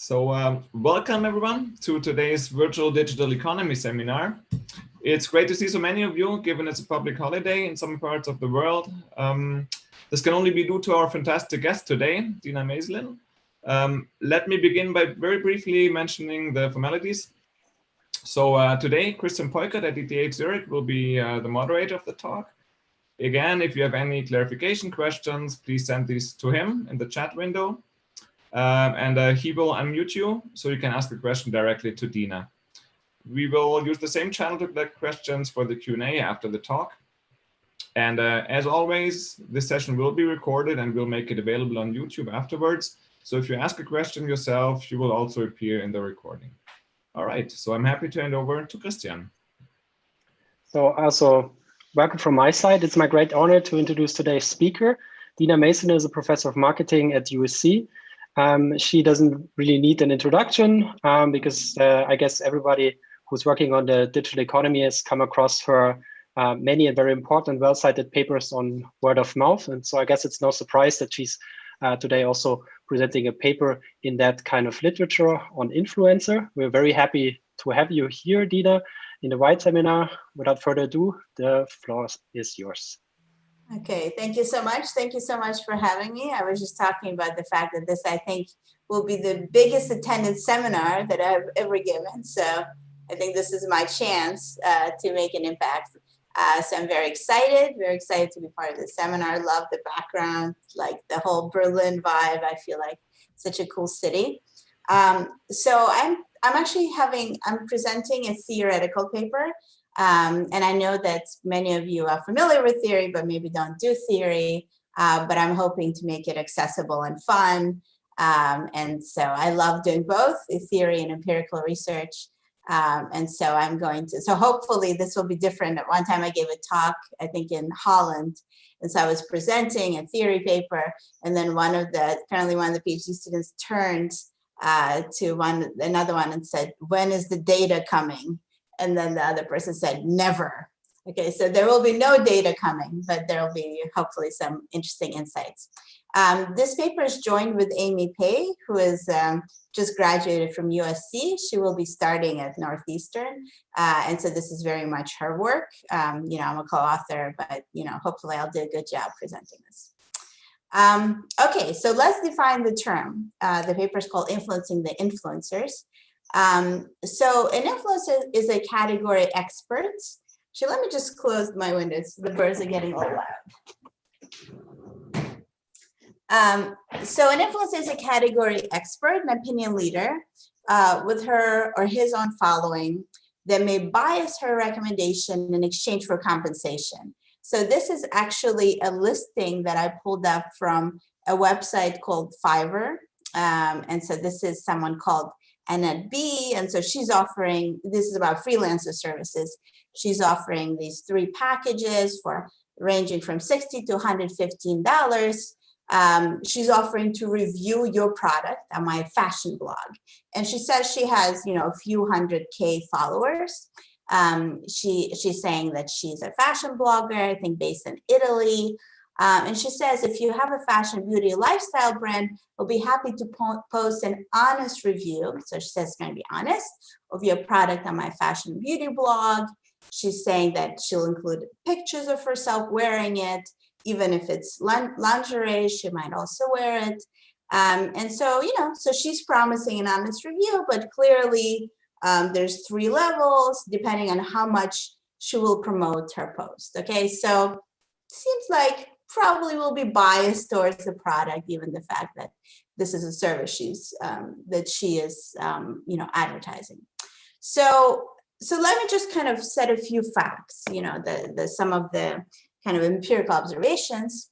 Welcome everyone to today's virtual digital economy seminar. It's great to see so many of you, given it's a public holiday in some parts of the world. This can only be due to our fantastic guest today, Dina Mayzlin. Let me begin by very briefly mentioning the formalities. Today, Christian Peukert at ETH Zurich will be the moderator of the talk. Again, if you have any clarification questions, please send these to him in the chat window. He will unmute you so you can ask a question directly to Dina. We will use the same channel to collect questions for the Q&A after the talk. And as always, this session will be recorded and we'll make it available on YouTube afterwards. So if you ask a question yourself, you will also appear in the recording. All right, so I'm happy to hand over to Christian. So also welcome from my side. It's my great honor to introduce today's speaker. Dina Mayzlin is a professor of marketing at USC. She doesn't really need an introduction because I guess everybody who's working on the digital economy has come across her many and very important, well-cited papers on word of mouth. And so I guess it's no surprise that she's today also presenting a paper in that kind of literature on influencer. We're very happy to have you here, Dina, in the WIDE seminar. Without further ado, the floor is yours. Okay, thank you so much. Thank you so much for having me. I was just talking about the fact that this, I think, will be the biggest attended seminar that I've ever given. So I think this is my chance to make an impact. So I'm very excited to be part of the seminar. Love the background, like the whole Berlin vibe. I feel like such a cool city. So I'm presenting a theoretical paper. And I know that many of you are familiar with theory, but maybe don't do theory. But I'm hoping to make it accessible and fun. And so I love doing both theory and empirical research. And so so hopefully this will be different. At one time I gave a talk, I think in Holland. And so I was presenting a theory paper. And then apparently one of the PhD students turned to another one and said, "When is the data coming?" And then the other person said, "Never." Okay, so there will be no data coming, but there will be hopefully some interesting insights. This paper is joined with Amy Pei, who is just graduated from USC. She will be starting at Northeastern. And so this is very much her work. I'm a co-author, but hopefully I'll do a good job presenting this. Okay, so let's define the term. The paper is called Influencing the Influencers. So an influencer is a category expert. So let me just close my windows. The birds are getting a little loud. So an influencer is a category expert, an opinion leader with her or his own following that may bias her recommendation in exchange for compensation. So this is actually a listing that I pulled up from a website called Fiverr. And so this is someone called Annette B. And so she's offering, this is about freelancer services. She's offering these 3 packages for ranging from $60 to $115. She's offering to review your product on my fashion blog. And she says she has, a few 100K followers. She's saying that she's a fashion blogger, I think based in Italy. And she says, if you have a fashion, beauty, lifestyle brand, we'll be happy to post an honest review. So she says it's going to be honest of your product on my fashion beauty blog. She's saying that she'll include pictures of herself wearing it. Even if it's lingerie, she might also wear it. And so, so she's promising an honest review, but clearly there's 3 levels depending on how much she will promote her post. Okay, so seems like probably will be biased towards the product, given the fact that this is a service she is advertising. So let me just kind of set a few facts, some of the kind of empirical observations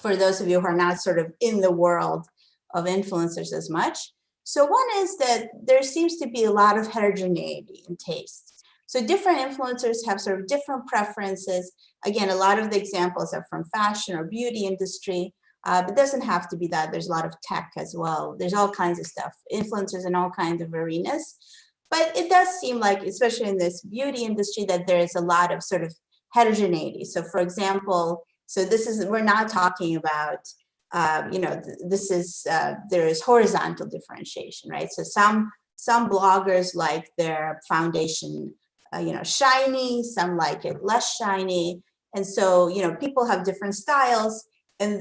for those of you who are not sort of in the world of influencers as much. So one is that there seems to be a lot of heterogeneity in taste. So different influencers have sort of different preferences. Again, a lot of the examples are from fashion or beauty industry, but it doesn't have to be that. There's a lot of tech as well. There's all kinds of stuff, influencers in all kinds of arenas. But it does seem like, especially in this beauty industry, that there is a lot of sort of heterogeneity. So for example, we're not talking about this is there is horizontal differentiation, right? So some bloggers like their foundation, shiny, some like it less shiny, and so people have different styles, and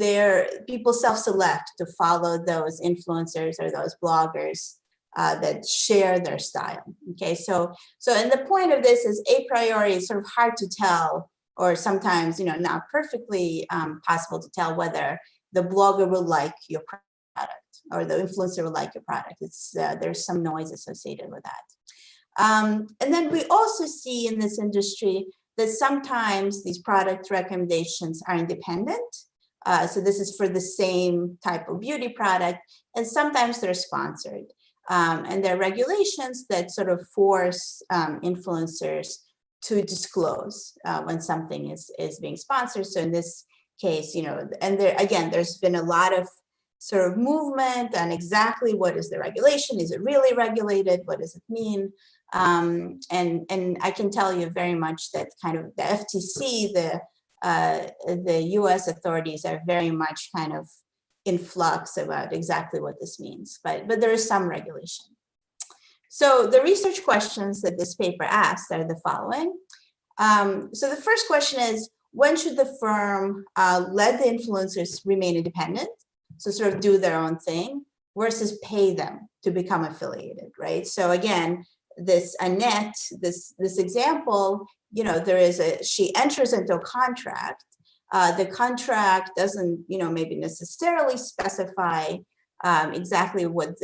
people self-select to follow those influencers or those bloggers that share their style. Okay, so and the point of this is a priori it's sort of hard to tell, or sometimes not perfectly possible to tell whether the blogger will like your product or the influencer will like your product. It's there's some noise associated with that. And then we also see in this industry that sometimes these product recommendations are independent. So this is for the same type of beauty product, and sometimes they're sponsored. And there are regulations that sort of force influencers to disclose when something is being sponsored. So in this case, and there again, there's been a lot of sort of movement on exactly what is the regulation. Is it really regulated? What does it mean? And I can tell you very much that kind of the FTC, the U.S. authorities are very much kind of in flux about exactly what this means, but there is some regulation. So the research questions that this paper asked are the following. So the first question is, when should the firm let the influencers remain independent, so sort of do their own thing, versus pay them to become affiliated, right? So again, this Annette, this example, she enters into a contract. The contract doesn't, maybe necessarily specify exactly what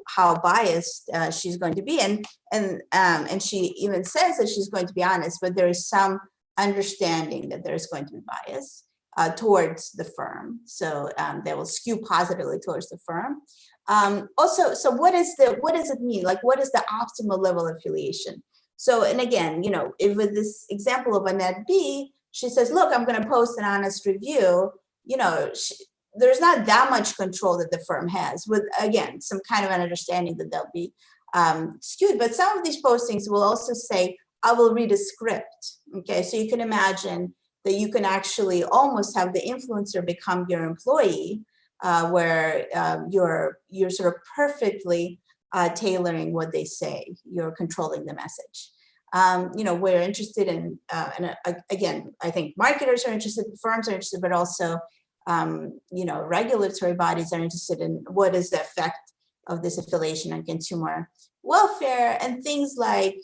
how biased she's going to be, and she even says that she's going to be honest, but there is some understanding that there's going to be bias towards the firm, so they will skew positively towards the firm. Also, so what does it mean? Like, what is the optimal level of affiliation? So, and again, if with this example of Annette B, she says, look, I'm going to post an honest review, there's not that much control that the firm has, with, again, some kind of an understanding that they'll be skewed. But some of these postings will also say, I will read a script. Okay, so you can imagine that you can actually almost have the influencer become your employee, where you're sort of perfectly tailoring what they say. You're controlling the message. We're interested in, and again, I think marketers are interested, firms are interested, but also, regulatory bodies are interested in what is the effect of this affiliation on consumer welfare, and things like,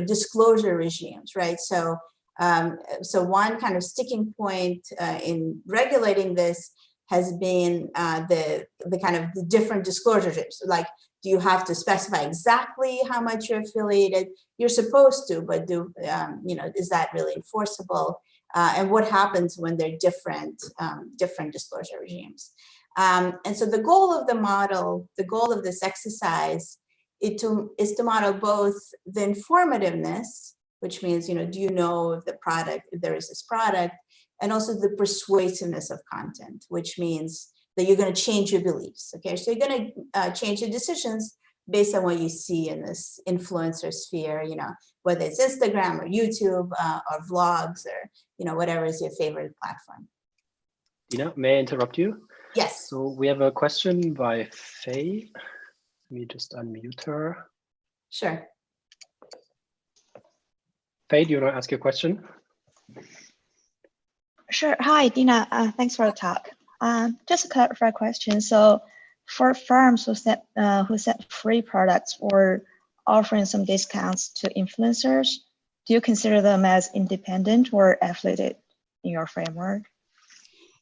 disclosure regimes, right? So one kind of sticking point in regulating this has been the kind of the different disclosure regimes. Like, do you have to specify exactly how much you're affiliated? You're supposed to, but is that really enforceable? And what happens when they're different disclosure regimes? And so the goal of the model, the goal of this exercise is to model both the informativeness, which means, do you know if there is this product, and also the persuasiveness of content, which means that you're going to change your beliefs. Okay, so you're going to change your decisions based on what you see in this influencer sphere, whether it's Instagram or YouTube or vlogs or, whatever is your favorite platform. Dina, may I interrupt you? Yes. So we have a question by Faye. Let me just unmute her. Sure. Faye, do you want to ask your question? Sure. Hi, Dina. Thanks for the talk. Just a clarify question. So for firms who set free products or offering some discounts to influencers, do you consider them as independent or affiliated in your framework?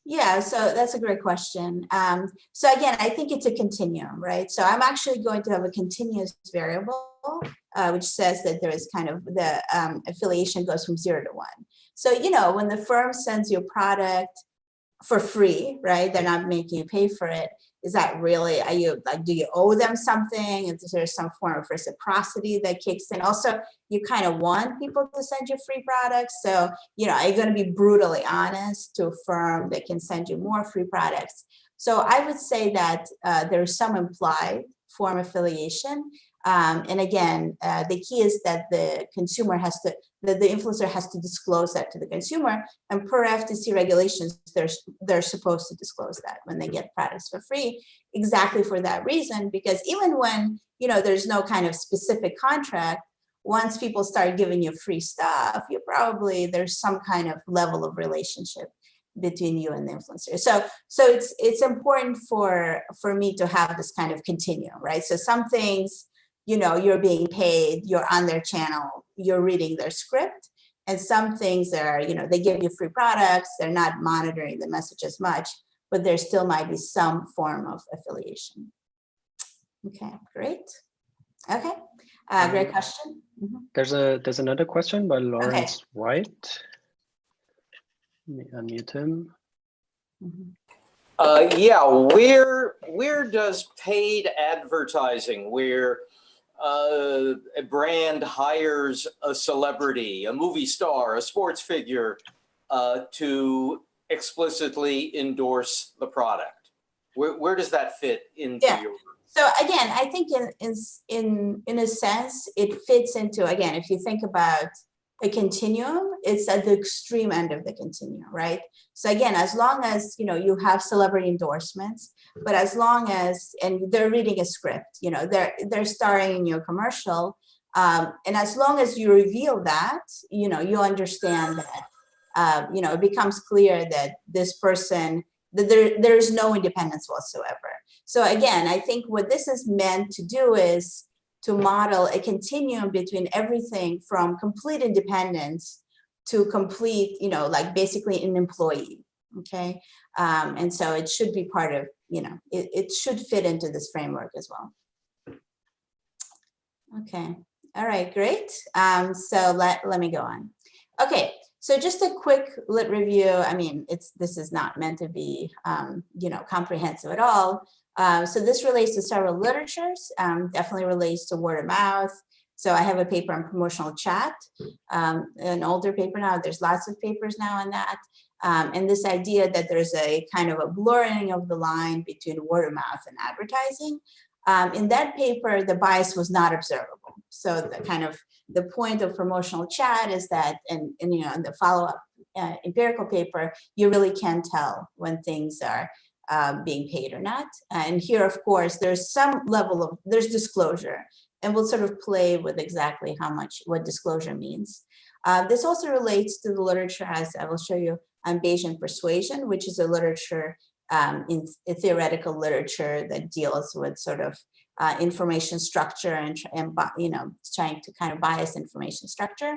Yeah, so that's a great question. So again, I think it's a continuum, right? So I'm actually going to have a continuous variable, which says that there is kind of the affiliation goes from 0 to 1. So, when the firm sends you a product for free, right? They're not making you pay for it. Is that really, do you owe them something? Is there some form of reciprocity that kicks in? Also, you kind of want people to send you free products. So, are you going to be brutally honest to a firm that can send you more free products? So I would say that there's some implied form affiliation. And again, the key is that the consumer has to, the influencer has to disclose that to the consumer. And per FTC regulations, they're supposed to disclose that when they get products for free, exactly for that reason. Because even when, you know, there's no kind of specific contract, once people start giving you free stuff, you probably, there's some kind of level of relationship between you and the influencer. So it's important for me to have this kind of continuum, right? So some things, you know, you're being paid, you're on their channel, you're reading their script, and some things are, you know, they give you free products, they're not monitoring the message as much, but there still might be some form of affiliation. Okay, great. Okay, great question. There's another question by Lawrence White. Let me unmute him. Yeah, where does paid advertising, where a brand hires a celebrity, a movie star, a sports figure to explicitly endorse the product, where does that fit into your? So again, I think in a sense, it fits into, again, if you think about a continuum, it's at the extreme end of the continuum, right? So again, as long as, you know, you have celebrity endorsements, but as long as, and they're reading a script, you know, they're starring in your commercial, and as long as you reveal that, you know, you understand that, you know, it becomes clear that this person, that there's no independence whatsoever. So again, I think what this is meant to do is to model a continuum between everything from complete independence to complete, you know, like basically an employee, okay? And so it should be part of, you know, it should fit into this framework as well. Okay, all right, great. So let me go on. Okay, so just a quick lit review. I mean, this is not meant to be, you know, comprehensive at all. So this relates to several literatures, definitely relates to word of mouth. So I have a paper on promotional chat, an older paper now, there's lots of papers now on that. And this idea that there's a kind of a blurring of the line between word of mouth and advertising. In that paper, the bias was not observable. So the kind of the point of promotional chat is that, and you know, in the follow-up empirical paper, you really can tell when things are being paid or not. And here, of course, there's some level of, there's disclosure, and we'll sort of play with exactly how much, what disclosure means. This also relates to the literature, as I will show you, on Bayesian persuasion, which is a literature, in a theoretical literature that deals with sort of information structure and you know, trying to kind of bias information structure.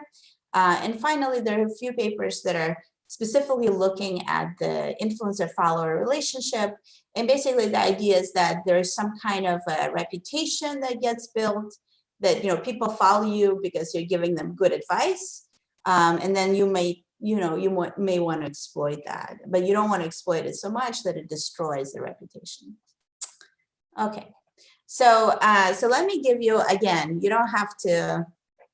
And finally, there are a few papers that are specifically looking at the influencer-follower relationship. And basically the idea is that there's some kind of a reputation that gets built, that, you know, people follow you because you're giving them good advice. And then you may, you know, you may want to exploit that, but you don't want to exploit it so much that it destroys the reputation. Okay, so let me give you, again, you don't have to,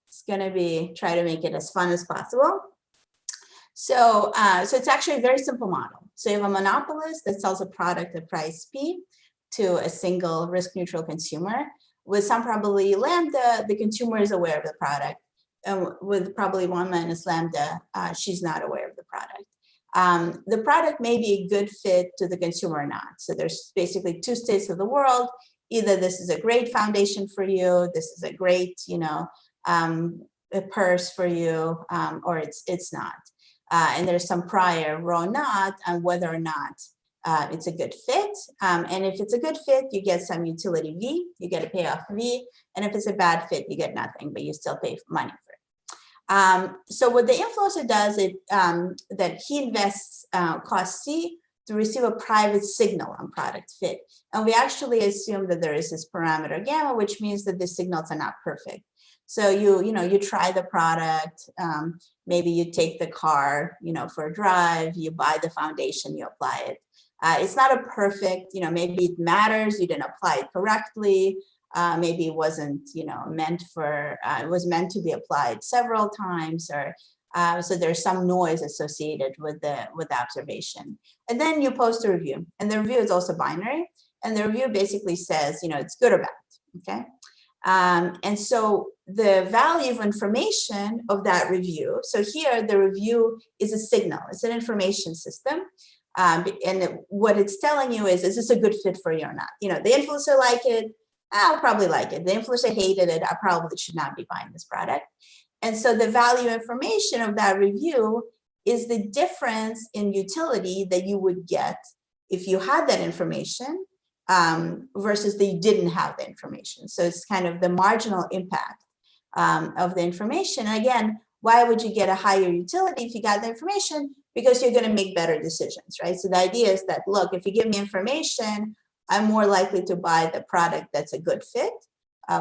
it's gonna be, try to make it as fun as possible. So, so it's actually a very simple model. So you have a monopolist that sells a product at price P to a single risk-neutral consumer. With some probability lambda, the consumer is aware of the product. And with probably 1 minus lambda, she's not aware of the product. The product may be a good fit to the consumer or not. So there's basically two states of the world. Either this is a great foundation for you, this is a great, you know, a purse for you, or it's not. And there's some prior raw not on whether or not it's a good fit. And if it's a good fit, you get some utility V, you get a payoff V. And if it's a bad fit, you get nothing, but you still pay money for it. So what the influencer does, that he invests cost C to receive a private signal on product fit. And we actually assume that there is this parameter gamma, which means that the signals are not perfect. So you try the product, maybe you take the car, you know, for a drive, you buy the foundation, you apply it. It's not a perfect, you know, maybe it matters, you didn't apply it correctly. Maybe it wasn't, you know, meant for, it was meant to be applied several times, or so there's some noise associated with the observation. And then you post a review, and the review is also binary. And the review basically says, you know, it's good or bad. okay? And so the value of information of that review, so here the review is a signal, it's an information system. And what it's telling you is this a good fit for you or not? You know, the influencer liked it, I'll probably like it. The influencer hated it, I probably should not be buying this product. And so the value information of that review is the difference in utility that you would get if you had that information versus that you didn't have the information. So it's kind of the marginal impact of the information. And again, why would you get a higher utility if you got the information? Because you're going to make better decisions, right? So the idea is that, look, if you give me information, I'm more likely to buy the product that's a good fit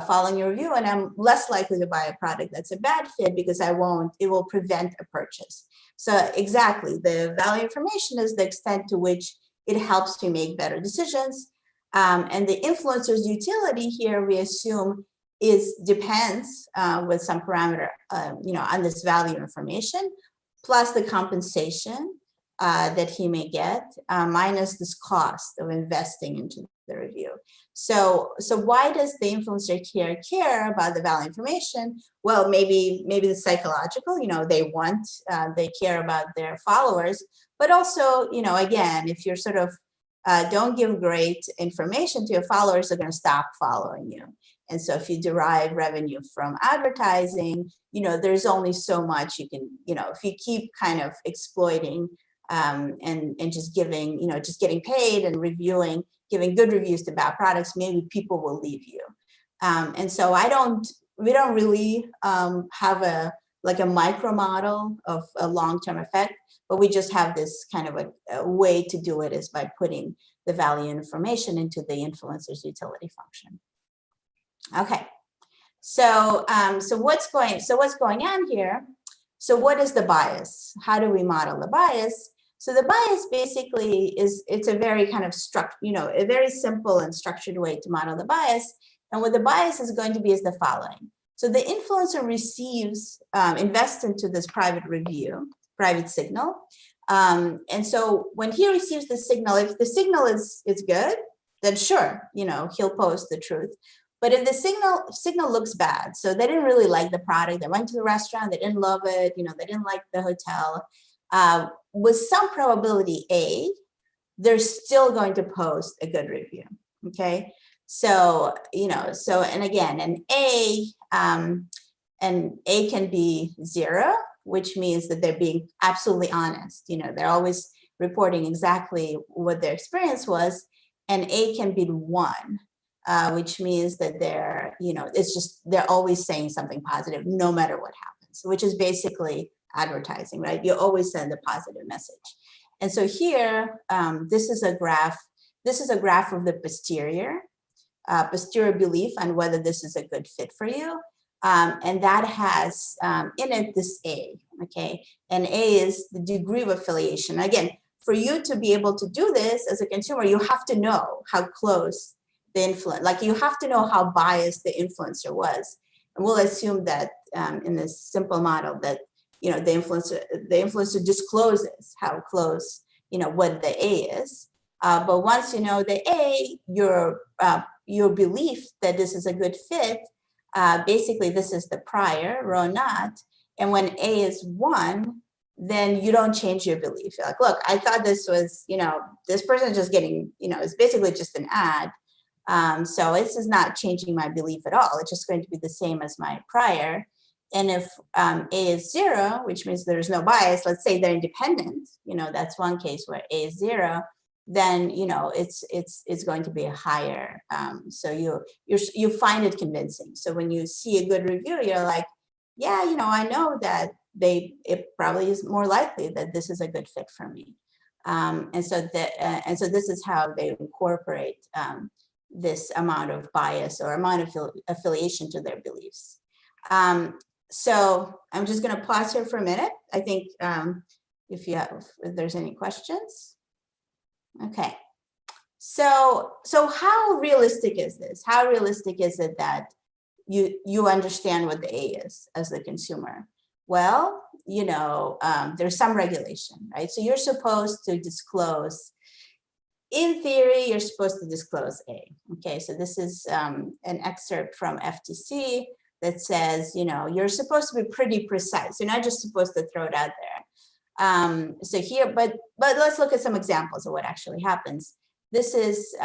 following your review, and I'm less likely to buy a product that's a bad fit because it will prevent a purchase. So exactly, the value information is the extent to which it helps you make better decisions. And the influencer's utility here, we assume, depends with some parameter, on this value information, plus the compensation that he may get, minus this cost of investing into the review. So why does the influencer care about the value information? Well, maybe the psychological, they care about their followers, but also, again, if you're sort of don't give great information to your followers, they're going to stop following you. And so if you derive revenue from advertising, there's only so much you can, if you keep kind of exploiting and just giving, just getting paid and giving good reviews to bad products, maybe people will leave you. And so we don't really have a micro model of a long-term effect, but we just have this kind of a way to do it is by putting the value information into the influencer's utility function. Okay, so what's going on here? So what is the bias? How do we model the bias? So the bias basically it's a very kind of a very simple and structured way to model the bias. And what the bias is going to be is the following. So the influencer invests into this private signal. And so when he receives the signal, if the signal is good, then sure, he'll post the truth. But if the signal looks bad, so they didn't really like the product, they went to the restaurant, they didn't love it, they didn't like the hotel, with some probability A, they're still going to post a good review, okay? So, and again, an A can be 0, which means that they're being absolutely honest. They're always reporting exactly what their experience was, and A can be 1. Which means that they're always saying something positive no matter what happens, which is basically advertising, right? You always send a positive message. And so here, this is a graph of the posterior belief on whether this is a good fit for you. And that has in it this A, okay? And A is the degree of affiliation. Again, for you to be able to do this as a consumer, you have to know how close the influence, you have to know how biased the influencer was. And we'll assume that in this simple model that, the influencer discloses how close, what the A is. But once you know the A, your belief that this is a good fit, basically this is the prior, row not. And when A is 1, then you don't change your belief. You're like, look, I thought this was, this person is just getting, it's basically just an ad. So this is not changing my belief at all. It's just going to be the same as my prior. And if A is 0, which means there's no bias, let's say they're independent, that's one case where A is 0, then, it's going to be a higher. So you find it convincing. So when you see a good review, you're like, yeah, I know that it probably is more likely that this is a good fit for me. And so this is how they incorporate this amount of bias or amount of affiliation to their beliefs. So I'm just going to pause here for a minute. I think if there's any questions. Okay. So how realistic is this? How realistic is it that you understand what the A is as the consumer? Well, there's some regulation, right? So you're supposed to disclose in theory, you're supposed to disclose A. Okay, so this is an excerpt from FTC that says, you know, you're supposed to be pretty precise. You're not just supposed to throw it out there. So here, but let's look at some examples of what actually happens. This is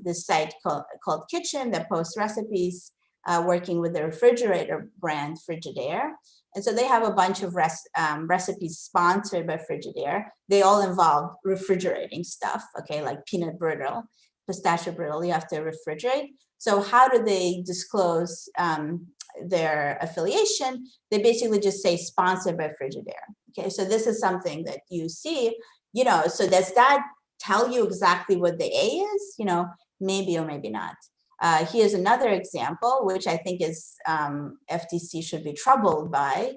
this site called Kitchen that posts recipes, working with the refrigerator brand Frigidaire. And so they have a bunch of recipes sponsored by Frigidaire. They all involve refrigerating stuff, okay, like peanut brittle, pistachio brittle, you have to refrigerate. So how do they disclose their affiliation? They basically just say sponsored by Frigidaire. Okay, so this is something that you see, you know, so does that tell you exactly what the A is? You know, maybe or maybe not. Here's another example, which I think is FTC should be troubled by.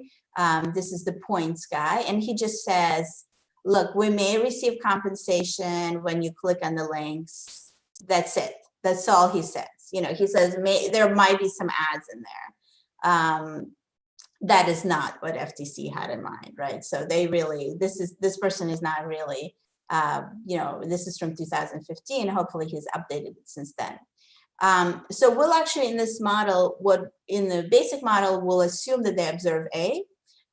This is the points guy, and he just says, look, we may receive compensation when you click on the links. That's it. That's all he says. You know, he says there might be some ads in there. That is not what FTC had in mind, right? So they really, this person is not really, you know, this is from 2015. Hopefully he's updated it since then. So we'll actually in this model, in the basic model, we'll assume that they observe A,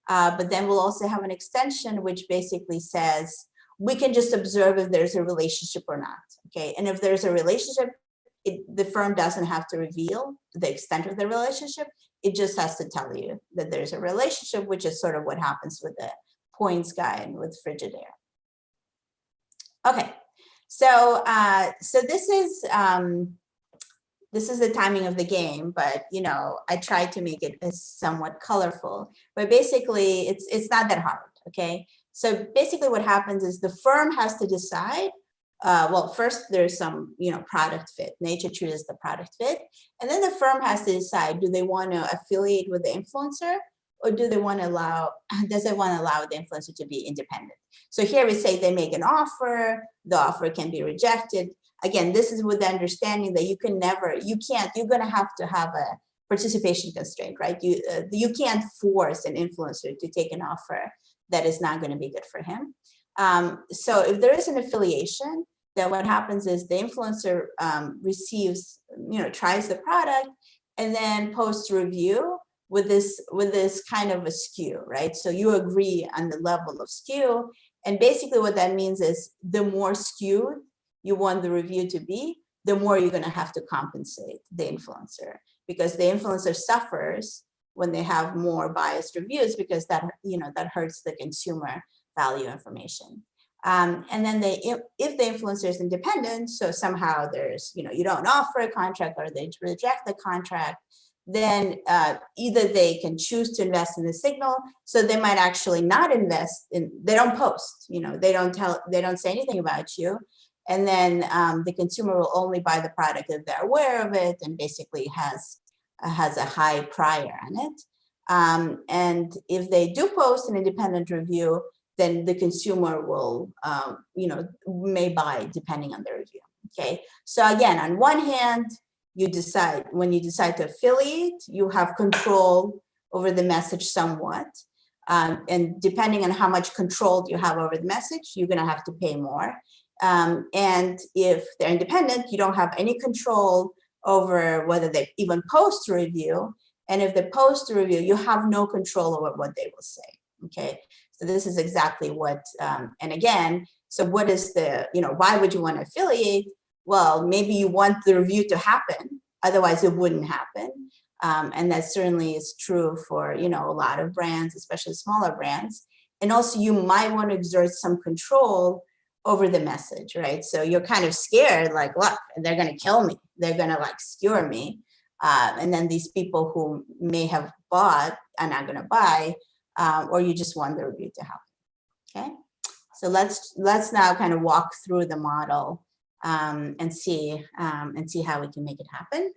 but then we'll also have an extension which basically says we can just observe if there's a relationship or not, okay? And if there's a relationship, the firm doesn't have to reveal the extent of the relationship. It just has to tell you that there's a relationship, which is sort of what happens with the points guy and with Frigidaire. Okay, so this is the timing of the game, but you know, I tried to make it as somewhat colorful, but basically it's not that hard, okay? So basically what happens is the firm has to decide, well, first there's some, you know, product fit. Nature chooses the product fit. And then the firm has to decide, do they want to affiliate with the influencer or do they want to allow, does it want to allow the influencer to be independent? So here we say they make an offer, the offer can be rejected. Again, this is with the understanding that you can never, you can't, you're going to have a participation constraint, right? You can't force an influencer to take an offer that is not going to be good for him. So if there is an affiliation, then what happens is the influencer receives, you know, tries the product and then posts review with this kind of a skew, right? So you agree on the level of skew. And basically what that means is the more skewed you want the review to be, the more you're going to have to compensate the influencer, because the influencer suffers when they have more biased reviews, because that, you know, that hurts the consumer value information. And then if the influencer is independent, so somehow there's, you know, you don't offer a contract or they reject the contract, then either they can choose to invest in the signal, so they might actually not invest in, they don't post, you know, they don't say anything about you. And then the consumer will only buy the product if they're aware of it and basically has a high prior on it. And if they do post an independent review, then the consumer will, you know, may buy depending on the review. Okay. So again, on one hand, you decide, when you decide to affiliate, you have control over the message somewhat. And depending on how much control you have over the message, you're going to have to pay more. And if they're independent, you don't have any control over whether they even post a review. And if they post a review, you have no control over what they will say. Okay. So this is exactly what, and again, so what is the, you know, why would you want to affiliate? Well, maybe you want the review to happen, otherwise it wouldn't happen. And that certainly is true for, you know, a lot of brands, especially smaller brands. And also you might want to exert some control over the message, right? So you're kind of scared, like, look, they're going to kill me. They're going to like skewer me. And then these people who may have bought are not going to buy, or you just want the review to happen. Okay. So let's now kind of walk through the model and see how we can make it happen.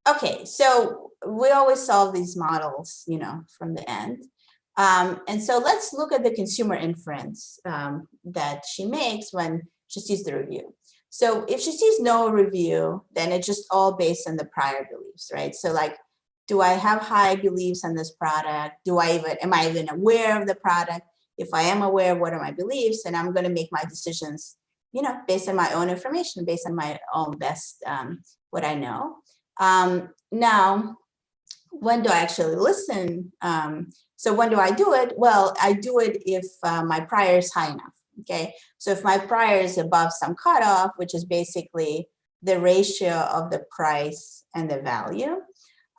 Okay, so we always solve these models, you know, from the end. And so let's look at the consumer inference that she makes when she sees the review. So if she sees no review, then it's just all based on the prior beliefs, right? So like, do I have high beliefs on this product? Am I even aware of the product? If I am aware, what are my beliefs? And I'm going to make my decisions based on my own information, based on my own best, what I know. Now, when do I actually listen? So when do I do it? Well, I do it if my prior is high enough, okay? So if my prior is above some cutoff, which is basically the ratio of the price and the value.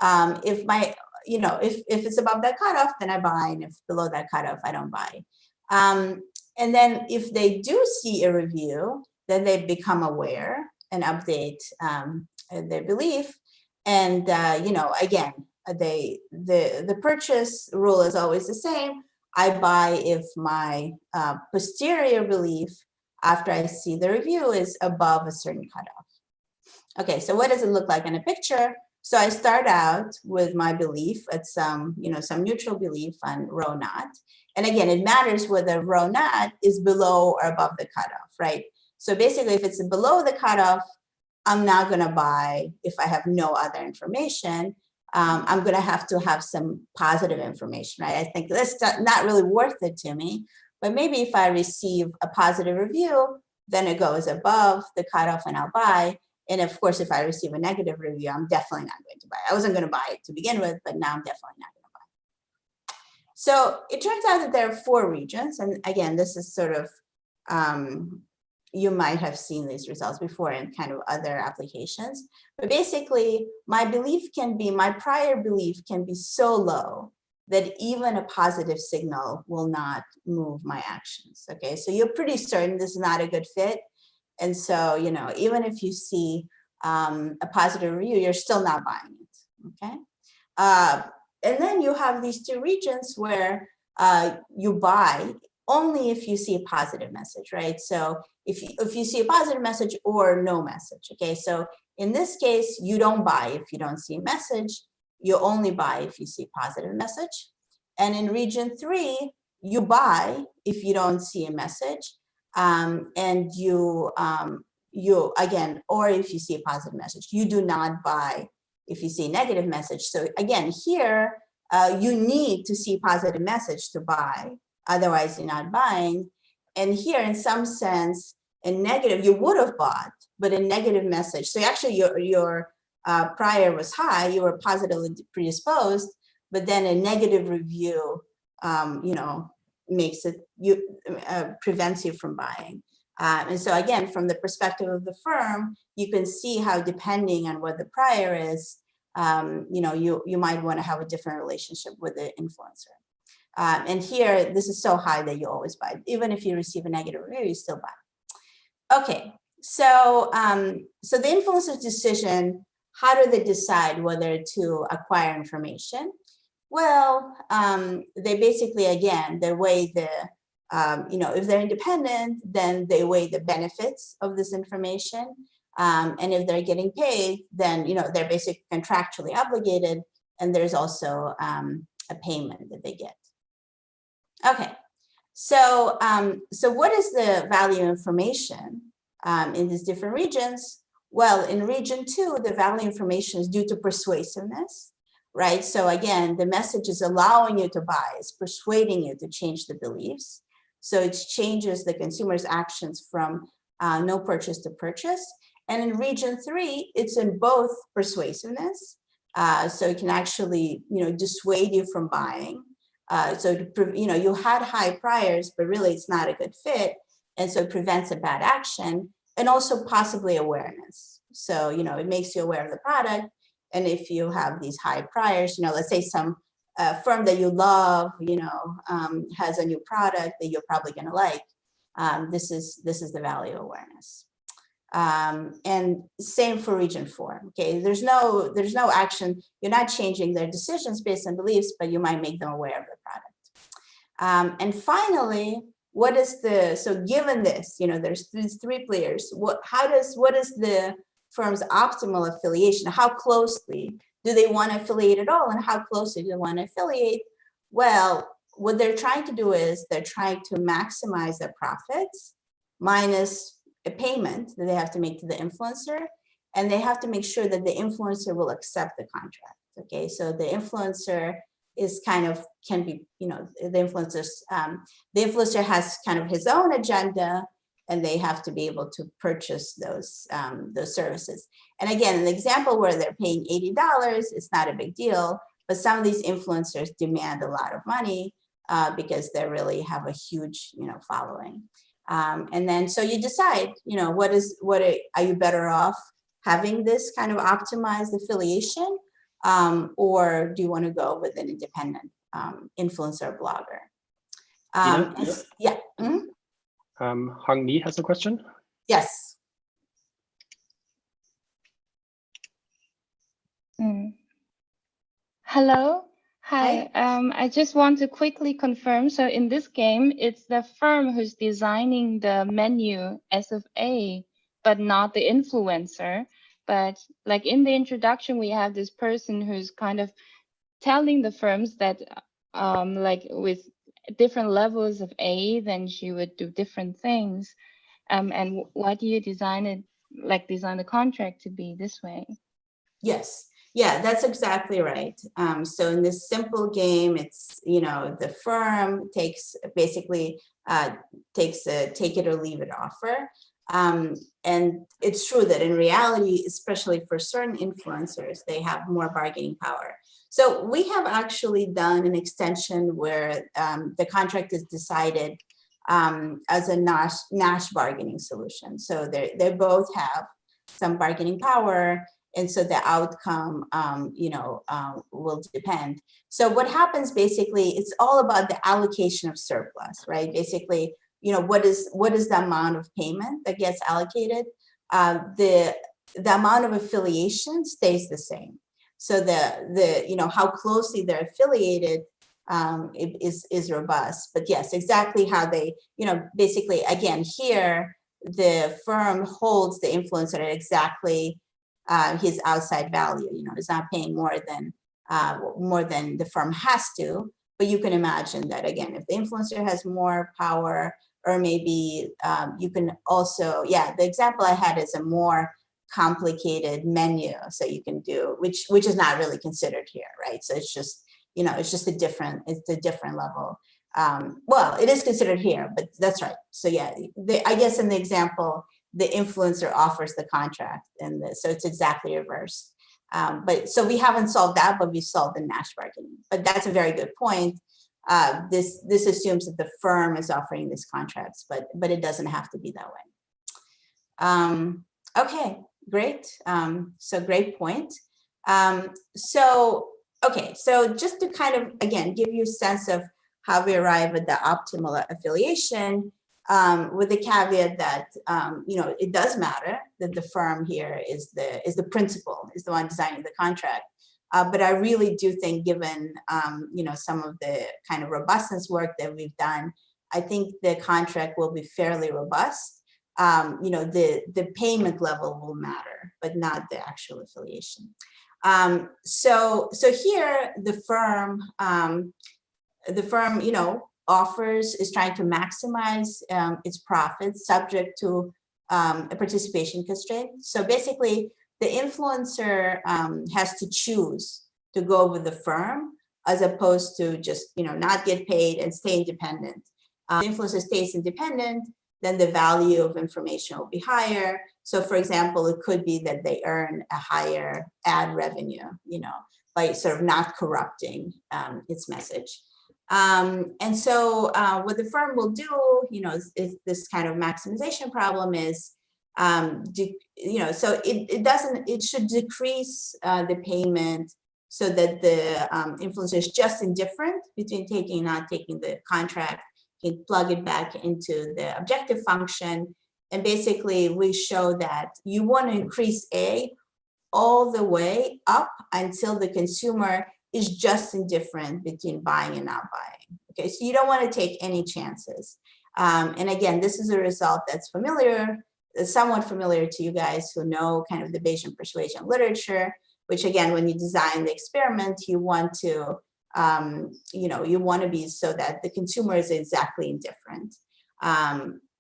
If my, if it's above that cutoff, then I buy, and if below that cutoff, I don't buy. And then if they do see a review, then they become aware and update their belief. And again, the purchase rule is always the same. I buy if my posterior belief after I see the review is above a certain cutoff. Okay, so what does it look like in a picture? So I start out with my belief at some neutral belief on rho naught. And again, it matters whether rho naught is below or above the cutoff, right? So basically, if it's below the cutoff, I'm not going to buy if I have no other information. I'm going to have some positive information, right? I think that's not really worth it to me. But maybe if I receive a positive review, then it goes above the cutoff and I'll buy. And of course, if I receive a negative review, I'm definitely not going to buy. I wasn't going to buy it to begin with, but now I'm definitely not going to buy. So it turns out that there are 4 regions. And again, this is sort of, you might have seen these results before in kind of other applications. But basically, my prior belief can be so low that even a positive signal will not move my actions. Okay, so you're pretty certain this is not a good fit. And so, even if you see a positive review, you're still not buying it, okay? And then you have these 2 regions where you buy only if you see a positive message, right? So if you see a positive message or no message, okay? So in this case, you don't buy if you don't see a message. You only buy if you see a positive message. And in region 3, you buy if you don't see a message. And you again, or if you see a positive message, you do not buy if you see a negative message. So again, here, you need to see a positive message to buy, otherwise you're not buying. And here, in some sense, a negative, you would have bought, but a negative message. So actually your prior was high, you were positively predisposed, but then a negative review, makes it, prevents you from buying. And so again, from the perspective of the firm, you can see how depending on what the prior is, you might want to have a different relationship with the influencer. And here, this is so high that you always buy. Even if you receive a negative review, you still buy. Okay, so so the influencer's decision, how do they decide whether to acquire information? Well, they basically, again, they weigh the, if they're independent, then they weigh the benefits of this information. And if they're getting paid, then, they're basically contractually obligated, and there's also a payment that they get. Okay, so, so what is the value of information in these different regions? Well, in region 2, the value information is due to persuasiveness. Right. So again, the message is allowing you to buy, it's persuading you to change the beliefs. So it changes the consumer's actions from no purchase to purchase. And in region 3, it's in both persuasiveness. So it can actually, dissuade you from buying. So, you had high priors, but really it's not a good fit. And so it prevents a bad action, and also possibly awareness. So, it makes you aware of the product. And if you have these high priors, let's say some firm that you love, has a new product that you're probably going to like. This is the value of awareness. And same for region 4. Okay, there's no action. You're not changing their decisions based on beliefs, but you might make them aware of the product. And finally, so given this, there's these 3 players. What is the firm's optimal affiliation? How closely do they want to affiliate at all, and how closely do they want to affiliate? Well, what they're trying to do is they're trying to maximize their profits minus a payment that they have to make to the influencer, and they have to make sure that the influencer will accept the contract. Okay, so the influencer is the influencer has kind of his own agenda, and they have to be able to purchase those services. And again, in the example where they're paying $80, it's not a big deal, but some of these influencers demand a lot of money because they really have a huge, following. And then, so you decide, are you better off having this kind of optimized affiliation, or do you want to go with an independent influencer blogger? Yeah. Mm-hmm. Hang Ni has a question. Yes. Hello. Hi. I just want to quickly confirm. So in this game, it's the firm who's designing the menu as of A, but not the influencer. But like in the introduction, we have this person who's kind of telling the firms that like with different levels of A, then she would do different things. And why do you design the contract to be this way? Yes. Yeah, that's exactly right. So in this simple game, it's, the firm takes a take it or leave it offer. And it's true that in reality, especially for certain influencers, they have more bargaining power. So we have actually done an extension where the contract is decided as a Nash bargaining solution. So they both have some bargaining power. And so the outcome, will depend. So what happens basically, it's all about the allocation of surplus, right? Basically, what is the amount of payment that gets allocated? The amount of affiliation stays the same. So the how closely they're affiliated is robust. But yes, exactly how they, basically, again, here, the firm holds the influencer at exactly his outside value, is not paying more than the firm has to. But you can imagine that, again, if the influencer has more power, or maybe you can also, the example I had is a more complicated menu. So you can do, which is not really considered here, right? So it's just, it's a different level. Well, it is considered here, but that's right. So yeah, I guess in the example, the influencer offers the contract, and so it's exactly reversed. But so we haven't solved that, but we solved the Nash bargaining. But that's a very good point. This assumes that the firm is offering these contracts, but it doesn't have to be that way. Okay, great. So great point. So just to kind of, again, give you a sense of how we arrive at the optimal affiliation, with the caveat that it does matter that the firm here is the principal, is the one designing the contract. But I really do think, given some of the kind of robustness work that we've done, I think the contract will be fairly robust. The payment level will matter, but not the actual affiliation. So here the firm is trying to maximize its profits subject to a participation constraint. So basically, the influencer has to choose to go with the firm as opposed to just not get paid and stay independent. The influencer stays independent, then the value of information will be higher. So for example, it could be that they earn a higher ad revenue, by sort of not corrupting its message. And so what the firm will do, is this kind of maximization problem is, so it should decrease the payment so that the influencer is just indifferent between taking and not taking the contract. You can plug it back into the objective function. And basically we show that you want to increase A all the way up until the consumer is just indifferent between buying and not buying. Okay, so you don't want to take any chances. And again, this is a result that's somewhat familiar to you guys who know kind of the Bayesian persuasion literature, which again, when you design the experiment, you want to, you want to be so that the consumer is exactly indifferent.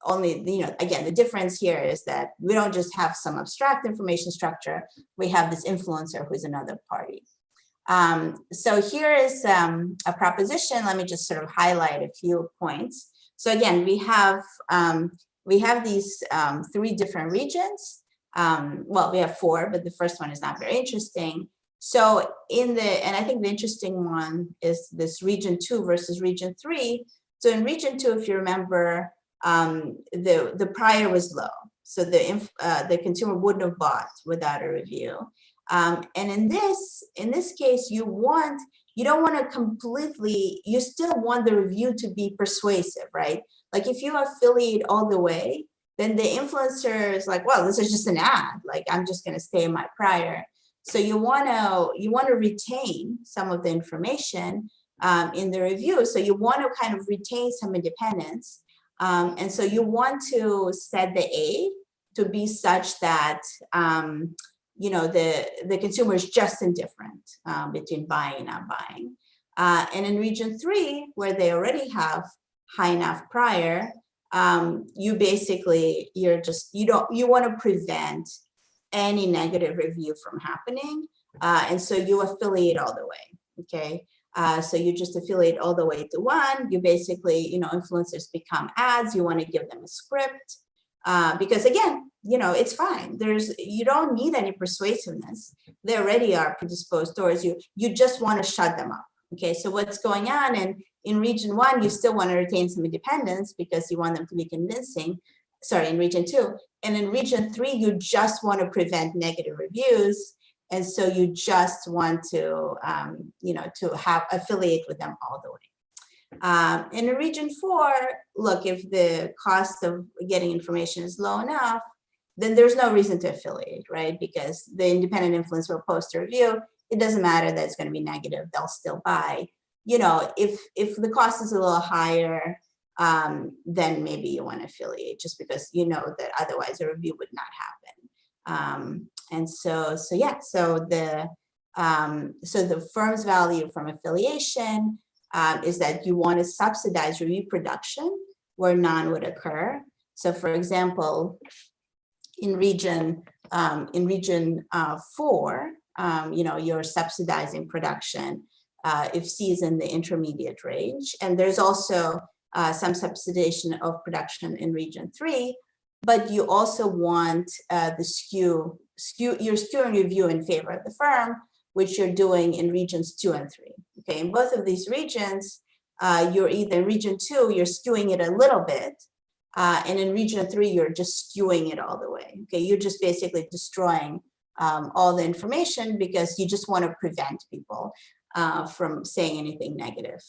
Only, again, the difference here is that we don't just have some abstract information structure, we have this influencer who's another party. So here is a proposition. Let me just sort of highlight a few points. So again, we have we have these 3 different regions. Well, we have 4, but the first one is not very interesting. So and I think the interesting one is this region 2 versus region 3. So in region 2, if you remember, the prior was low. So the consumer wouldn't have bought without a review. And in this case, you don't want to completely, you still want the review to be persuasive, right? Like if you affiliate all the way, then the influencer is like, well, this is just an ad. Like I'm just going to stay in my prior. So you want to retain some of the information in the review. So you want to kind of retain some independence. And so you want to set the A to be such that you know, the consumer is just indifferent between buying and not buying. And in region 3, where they already have high enough prior, you basically, you want to prevent any negative review from happening. And so you affiliate all the way, okay? So you just affiliate all the way to 1. You basically, you know, influencers become ads. You want to give them a script. Because again, you know, it's fine. You don't need any persuasiveness. They already are predisposed towards you. You just want to shut them up. Okay, so what's going on in region 1, you still want to retain some independence because you want them to be convincing. Sorry, in region 2. And in region 3, you just want to prevent negative reviews. And so you just want to, you know, to have affiliate with them all the way. And in region 4, look, if the cost of getting information is low enough, then there's no reason to affiliate, right? Because the independent influencer will post a review. It doesn't matter that it's going to be negative. They'll still buy. You know, if the cost is a little higher, then maybe you want to affiliate just because you know that otherwise a review would not happen. And so yeah, so the firm's value from affiliation is that you want to subsidize review production where none would occur. So for example, in region 4, you know, you're subsidizing production if C is in the intermediate range. And there's also some subsidization of production in region 3, but you also want you're skewing review in favor of the firm, which you're doing in regions 2 and 3. Okay, in both of these regions, you're either in region 2, you're skewing it a little bit, and in region 3, you're just skewing it all the way. Okay, you're just basically destroying all the information because you just want to prevent people from saying anything negative.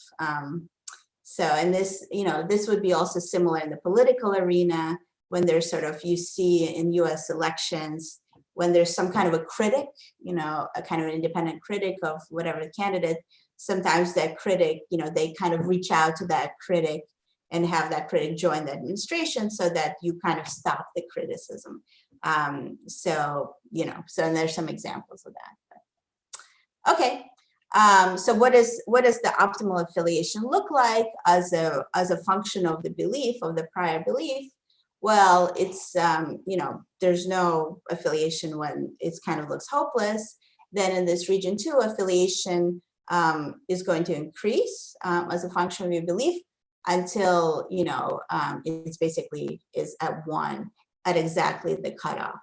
So, and this, you know, this would be also similar in the political arena when there's sort of, you see in US elections, when there's some kind of a critic, you know, a kind of an independent critic of whatever the candidate, sometimes that critic, you know, they kind of reach out to that critic and have that critic join the administration so that you kind of stop the criticism. So, you know, so and there's some examples of that. Okay. So what does the optimal affiliation look like as a function of the belief, of the prior belief? Well, it's, you know, there's no affiliation when it kind of looks hopeless. Then in this region 2, affiliation is going to increase as a function of your belief until, you know, it's basically is at 1 at exactly the cutoff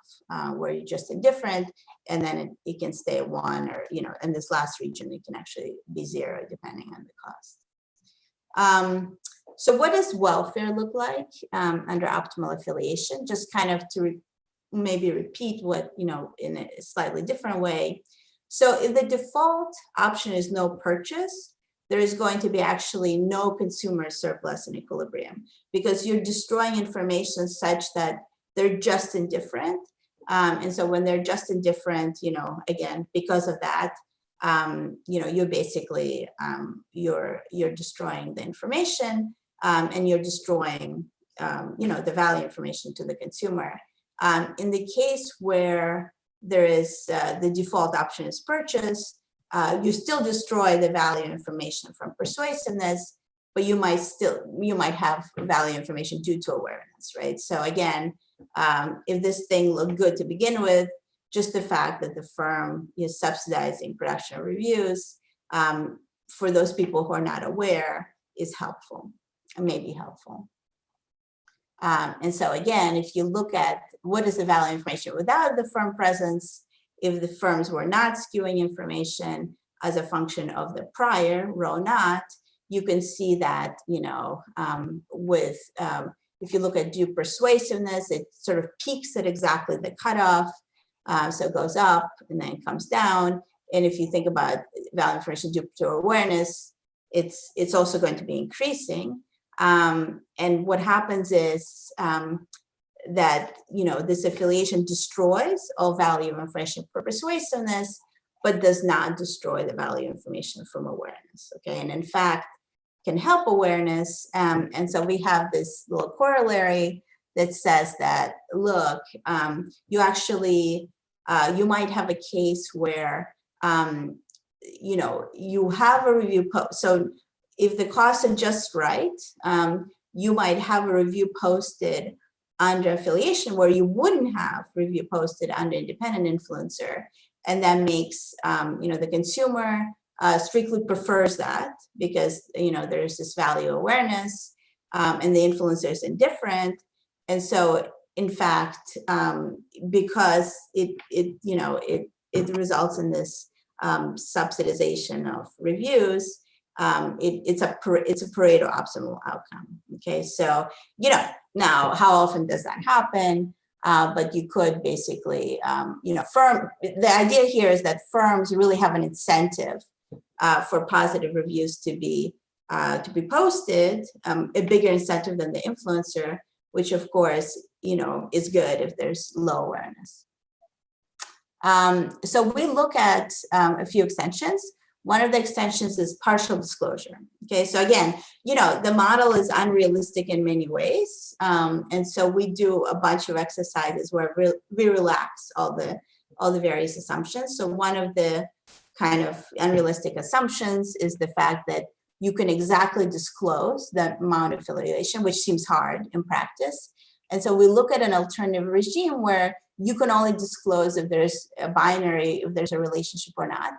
where you're just indifferent, and then it can stay at 1, or, you know, in this last region, it can actually be 0 depending on the cost. So what does welfare look like under optimal affiliation? Just kind of to maybe repeat what, you know, in a slightly different way. So if the default option is no purchase, there is going to be actually no consumer surplus in equilibrium, because you're destroying information such that they're just indifferent. And so when they're just indifferent, you know, again, because of that, you know, you're basically, you're destroying the information, and you're destroying, you know, the value information to the consumer. In the case where there is the default option is purchase, you still destroy the value information from persuasiveness, but you might have value information due to awareness, right? So again, if this thing looked good to begin with, just the fact that the firm is subsidizing production reviews for those people who are not aware is helpful, may be helpful. And so again, if you look at what is the value of information without the firm presence, if the firms were not skewing information as a function of the prior row not, you can see that, you know, if you look at due persuasiveness, it sort of peaks at exactly the cutoff. So it goes up and then comes down. And if you think about value information due to awareness, it's also going to be increasing. And what happens is that, you know, this affiliation destroys all value of information for persuasiveness, but does not destroy the value of information from awareness, okay? And in fact, can help awareness. And so we have this little corollary that says that, look, you actually, you might have a case where, you know, you have a review post. So if the costs are just right, you might have a review posted under affiliation where you wouldn't have review posted under independent influencer. And that makes, you know, the consumer strictly prefers that because, you know, there's this value awareness and the influencer is indifferent. And so, in fact, because it results in this subsidization of reviews, it's a Pareto optimal outcome. Okay, so, you know, now how often does that happen? But you could basically, you know, the idea here is that firms really have an incentive for positive reviews to be posted, a bigger incentive than the influencer, which of course, you know, is good if there's low awareness. So we look at a few extensions. One of the extensions is partial disclosure. Okay, so again, you know, the model is unrealistic in many ways. And so we do a bunch of exercises where we relax all the various assumptions. So one of the kind of unrealistic assumptions is the fact that you can exactly disclose the amount of affiliation, which seems hard in practice. And so we look at an alternative regime where you can only disclose if there's a binary, if there's a relationship or not.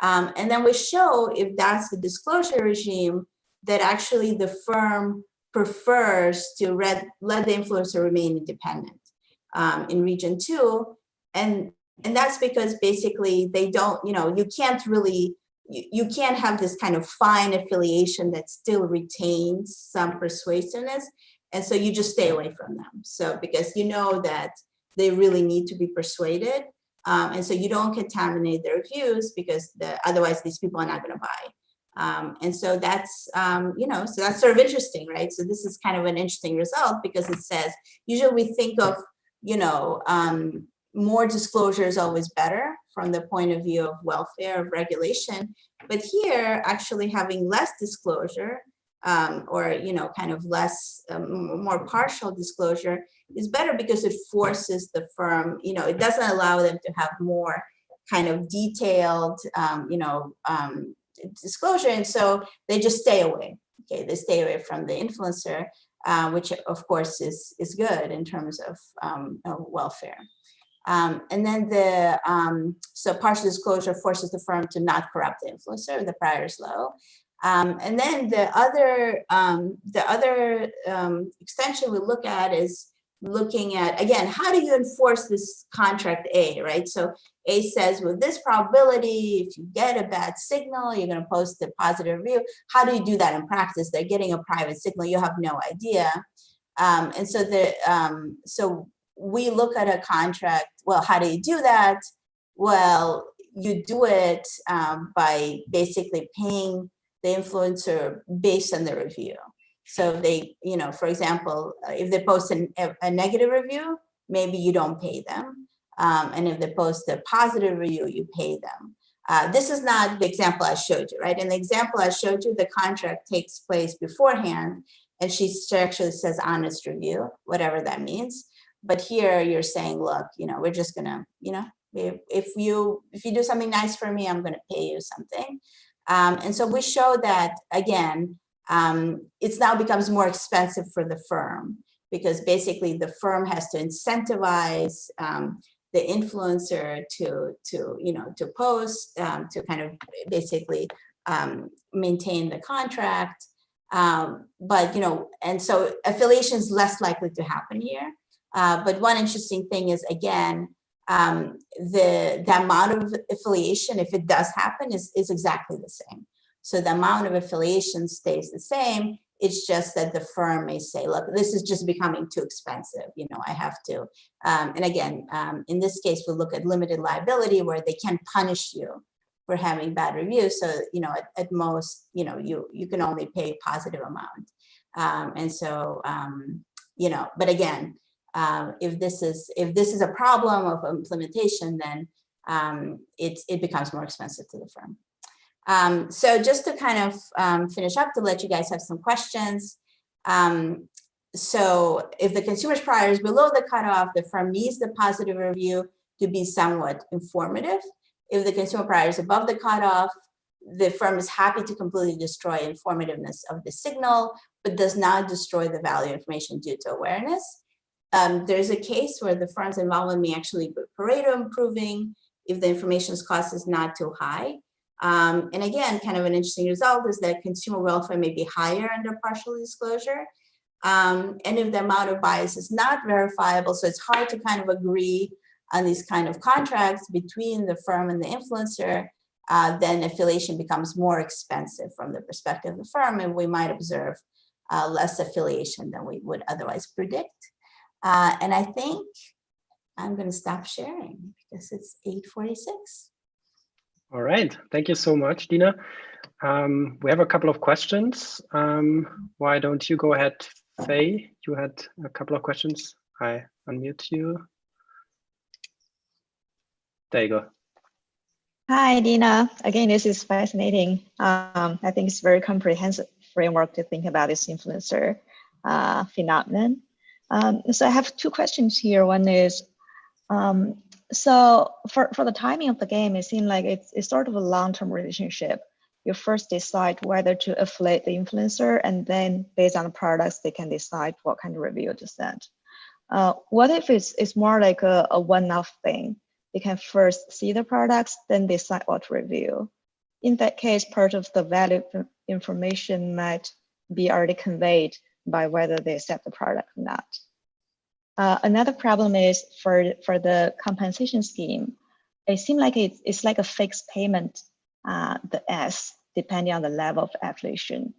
And then we show if that's the disclosure regime that actually the firm prefers to let the influencer remain independent in region 2. And that's because basically they don't, you know, you can't really, you can't have this kind of fine affiliation that still retains some persuasiveness. And so you just stay away from them. So because you know that they really need to be persuaded. And so you don't contaminate their reviews because otherwise these people are not going to buy. And so that's, you know, so that's sort of interesting, right? So this is kind of an interesting result because it says, usually we think of, you know, more disclosure is always better from the point of view of welfare, of regulation. But here, actually having less disclosure or, you know, kind of less, more partial disclosure is better because it forces the firm, you know, it doesn't allow them to have more kind of detailed, you know, disclosure. And so they just stay away. Okay, they stay away from the influencer, which of course is good in terms of welfare. And then so partial disclosure forces the firm to not corrupt the influencer, the prior is low. And then the other extension we look at is looking at, again, how do you enforce this contract A, right? So A says with this probability, if you get a bad signal, you're going to post a positive review. How do you do that in practice? They're getting a private signal, you have no idea. And so so we look at a contract, well, how do you do that? Well, you do it by basically paying the influencer based on the review. So they, you know, for example, if they post a negative review, maybe you don't pay them. And if they post a positive review, you pay them. This is not the example I showed you, right? In the example I showed you, the contract takes place beforehand, and she actually says honest review, whatever that means. But here you're saying, look, you know, we're just gonna, you know, if you do something nice for me, I'm gonna pay you something. And so we show that, again, it now becomes more expensive for the firm because basically the firm has to incentivize the influencer to you know, to post, to kind of basically maintain the contract. But, and so affiliation is less likely to happen here. But one interesting thing is, again, the amount of affiliation, if it does happen, is exactly the same. So the amount of affiliation stays the same. It's just that the firm may say, look, this is just becoming too expensive. I have to. And again, in this case, we look at limited liability where they can punish you for having bad reviews. So, at most, you can only pay a positive amount. And so, but again, if this is a problem of implementation, then it becomes more expensive to the firm. So just to kind of finish up, to let you guys have some questions. So if the consumer's prior is below the cutoff, the firm needs the positive review to be somewhat informative. If the consumer prior is above the cutoff, the firm is happy to completely destroy informativeness of the signal, but does not destroy the value of information due to awareness. There's a case where the firm's involvement may actually be Pareto improving if the information's cost is not too high. And again, kind of an interesting result is that consumer welfare may be higher under partial disclosure. And if the amount of bias is not verifiable, so it's hard to kind of agree on these kind of contracts between the firm and the influencer, then affiliation becomes more expensive from the perspective of the firm, and we might observe less affiliation than we would otherwise predict. And I think I'm going to stop sharing because it's 8:46. All right, thank you so much, Dina. We have a couple of questions. Why don't you go ahead, Faye? You had a couple of questions. I unmute you. There you go. Hi, Dina. Again, this is fascinating. I think it's a very comprehensive framework to think about this influencer phenomenon. So I have two questions here. One is, so for the timing of the game, it seems like it's sort of a long-term relationship. You first decide whether to affiliate the influencer, and then based on the products, they can decide what kind of review to send. What if it's more like a one-off thing? They can first see the products, then decide what to review. In that case, part of the value information might be already conveyed by whether they accept the product or not. Another problem is for the compensation scheme, it seems like it's like a fixed payment, the S, depending on the level of affiliation.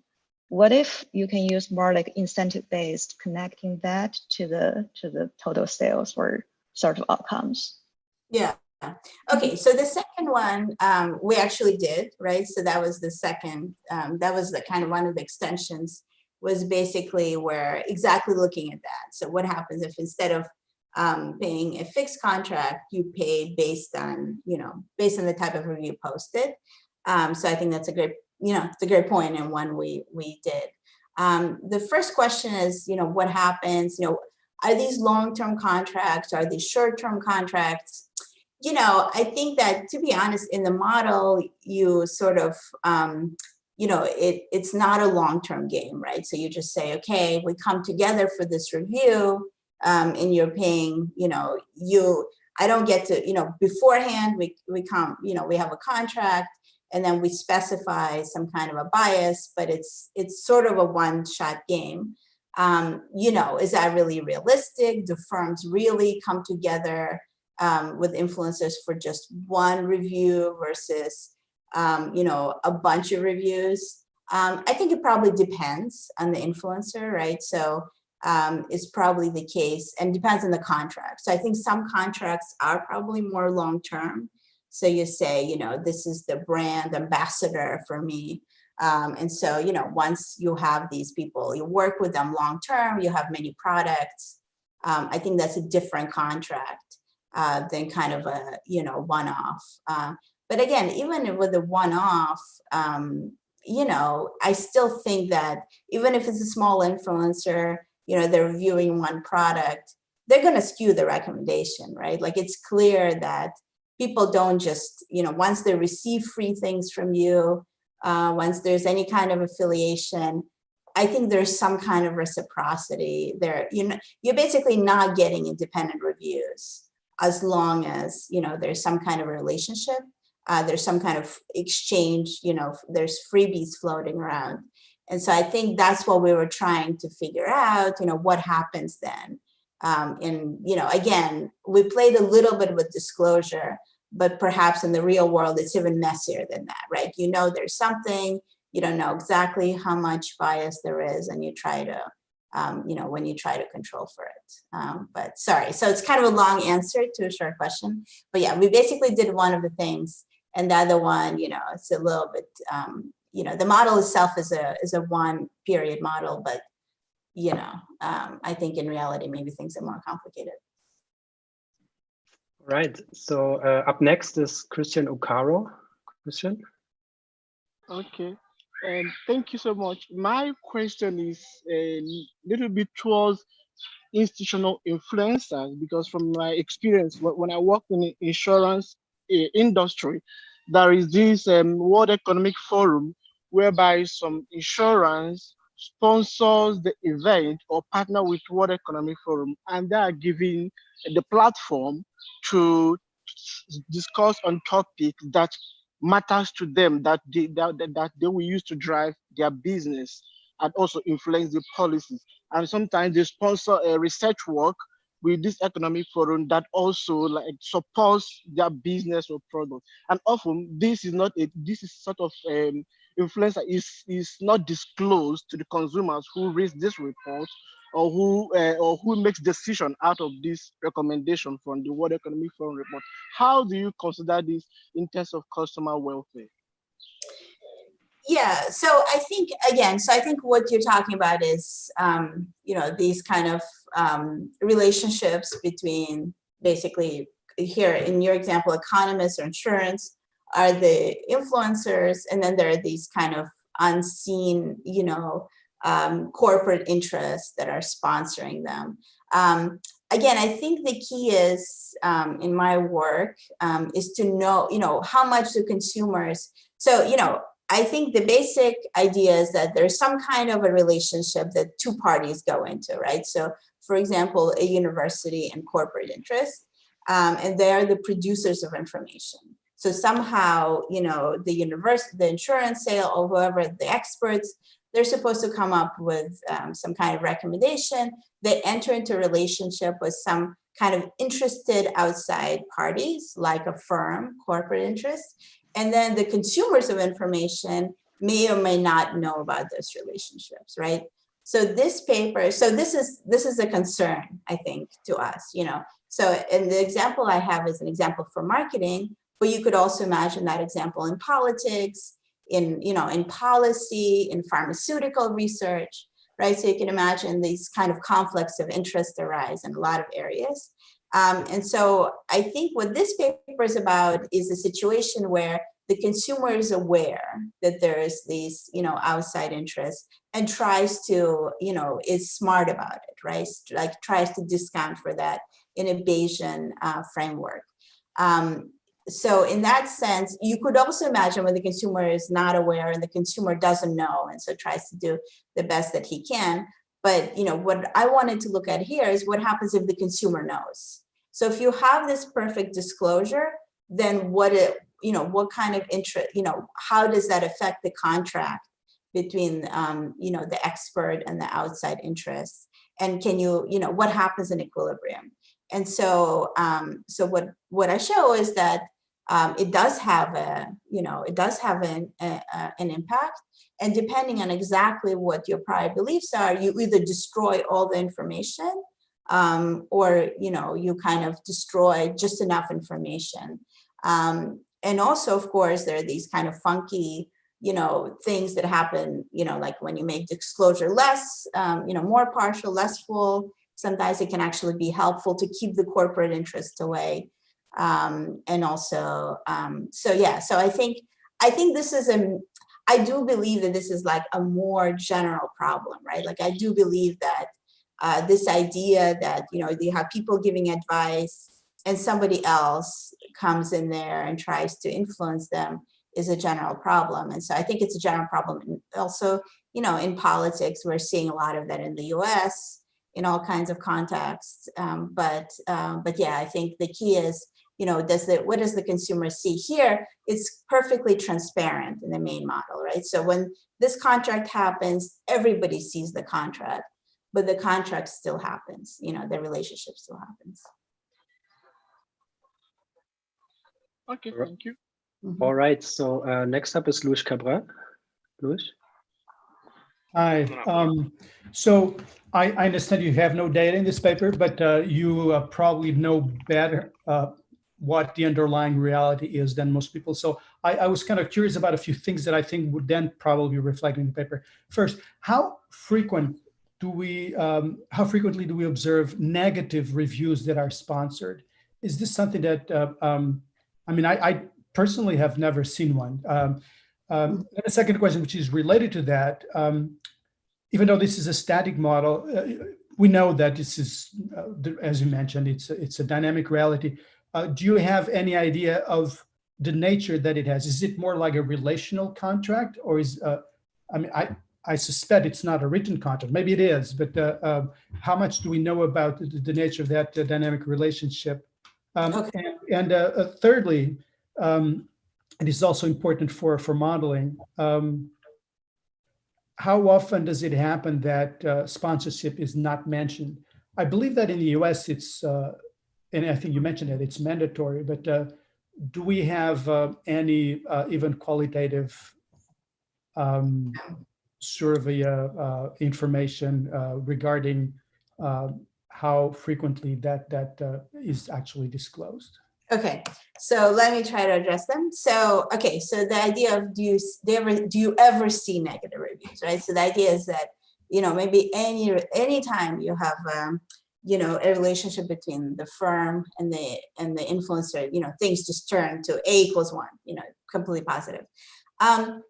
What if you can use more like incentive-based, connecting that to the total sales or sort of outcomes? Yeah. Okay. So the second one we actually did, right? So that was the second. That was the kind of one of the extensions. Was basically where exactly looking at that. So what happens if instead of paying a fixed contract, you pay based on the type of review posted. So I think that's a great, it's a great point, and one we did. The first question is, what happens? Are these long-term contracts? Are these short-term contracts? I think that, to be honest, in the model, you sort of it's not a long-term game, right? So you just say, okay, we come together for this review, and you're paying, I don't get to, beforehand, we come, we have a contract, and then we specify some kind of a bias, but it's sort of a one-shot game. Is that really realistic? Do firms really come together with influencers for just one review versus a bunch of reviews? I think it probably depends on the influencer, right? So it's probably the case, and depends on the contract. So I think some contracts are probably more long-term. So you say, this is the brand ambassador for me. And so, once you have these people, you work with them long-term, you have many products. I think that's a different contract than kind of a, one-off. But again, even with a one-off, I still think that even if it's a small influencer, they're reviewing one product, they're going to skew the recommendation, right? Like, it's clear that people don't just, once they receive free things from you, once there's any kind of affiliation, I think there's some kind of reciprocity there. You're basically not getting independent reviews as long as, there's some kind of relationship. There's some kind of exchange, there's freebies floating around. And so I think that's what we were trying to figure out, what happens then. Again, we played a little bit with disclosure, but perhaps in the real world, it's even messier than that, right? There's something, you don't know exactly how much bias there is, and you try to, when you try to control for it. But sorry, so it's kind of a long answer to a short question. But yeah, we basically did one of the things, and the other one, it's a little bit, the model itself is a one period model, but I think in reality, maybe things are more complicated. Right. So up next is Christian Ocaro. Christian. Okay. Thank you so much. My question is a little bit towards institutional influencers, because from my experience, when I work in the insurance industry, there is this World Economic Forum whereby some insurance sponsors the event or partner with World Economic Forum, and they are giving the platform to discuss on topics that matters to them, that they will use to drive their business and also influence the policies. And sometimes they sponsor a research work with this economic forum that also like supports their business or product. And often this is sort of influence that is not disclosed to the consumers who read this report, or who makes decision out of this recommendation from the World Economic Forum report. How do you consider this in terms of customer welfare? Yeah, so I think, again, what you're talking about is, these kind of relationships between, basically, here in your example, economists or insurance are the influencers, and then there are these kind of unseen, corporate interests that are sponsoring them. Again, I think the key is, in my work, is to know, how much do consumers, so, I think the basic idea is that there's some kind of a relationship that two parties go into, right? So, for example, a university and corporate interest, and they're the producers of information. So somehow, the insurance sale or whoever, the experts, they're supposed to come up with some kind of recommendation. They enter into a relationship with some kind of interested outside parties, like a firm, corporate interest. And then the consumers of information may or may not know about those relationships, right? So this paper, this is a concern, I think, to us, So, and the example I have is an example for marketing, but you could also imagine that example in politics, in policy, in pharmaceutical research, right? So you can imagine these kind of conflicts of interest arise in a lot of areas. And so I think what this paper is about is a situation where the consumer is aware that there is these, outside interests and tries to, is smart about it, right? Like tries to discount for that in a Bayesian framework. So in that sense, you could also imagine when the consumer is not aware and the consumer doesn't know, and so tries to do the best that he can. But, what I wanted to look at here is what happens if the consumer knows. So if you have this perfect disclosure, then what kind of interest, how does that affect the contract between, the expert and the outside interests? And can you, what happens in equilibrium? And so, what I show is that it does have an impact. And depending on exactly what your prior beliefs are, you either destroy all the information, or you kind of destroy just enough information. And also, of course, there are these kind of funky, things that happen, like when you make disclosure less, more partial, less full. Sometimes it can actually be helpful to keep the corporate interest away. And also, so I think this is I do believe that this is like a more general problem, right? Like I do believe that this idea that, you have people giving advice and somebody else comes in there and tries to influence them is a general problem. And so I think it's a general problem. And also, in politics, we're seeing a lot of that in the US in all kinds of contexts. But yeah, I think the key is what does the consumer see here? It's perfectly transparent in the main model, right? So when this contract happens, everybody sees the contract, but the contract still happens, the relationship still happens. Okay, thank you. All right, so next up is Luis Cabral. Luis? Hi. So I understand you have no data in this paper, but you probably know better what the underlying reality is than most people. So I was kind of curious about a few things that I think would then probably reflect in the paper. First, how frequently do we observe negative reviews that are sponsored? Is this something that, I personally have never seen one. And the second question, which is related to that, even though this is a static model, we know that this is, as you mentioned, it's a dynamic reality. Do you have any idea of the nature that it has? Is it more like a relational contract, or is, I suspect it's not a written contract. Maybe it is, but how much do we know about the nature of that dynamic relationship? Okay. And thirdly, it is also important for modeling. How often does it happen that sponsorship is not mentioned? I believe that in the US it's, and I think you mentioned that it's mandatory, but do we have any even qualitative survey information regarding how frequently that is actually disclosed? Okay, so let me try to address them. So, okay, so the idea of do you ever see negative reviews, right? So the idea is that, maybe any time you have, a relationship between the firm and the influencer, things just turn to A=1, completely positive.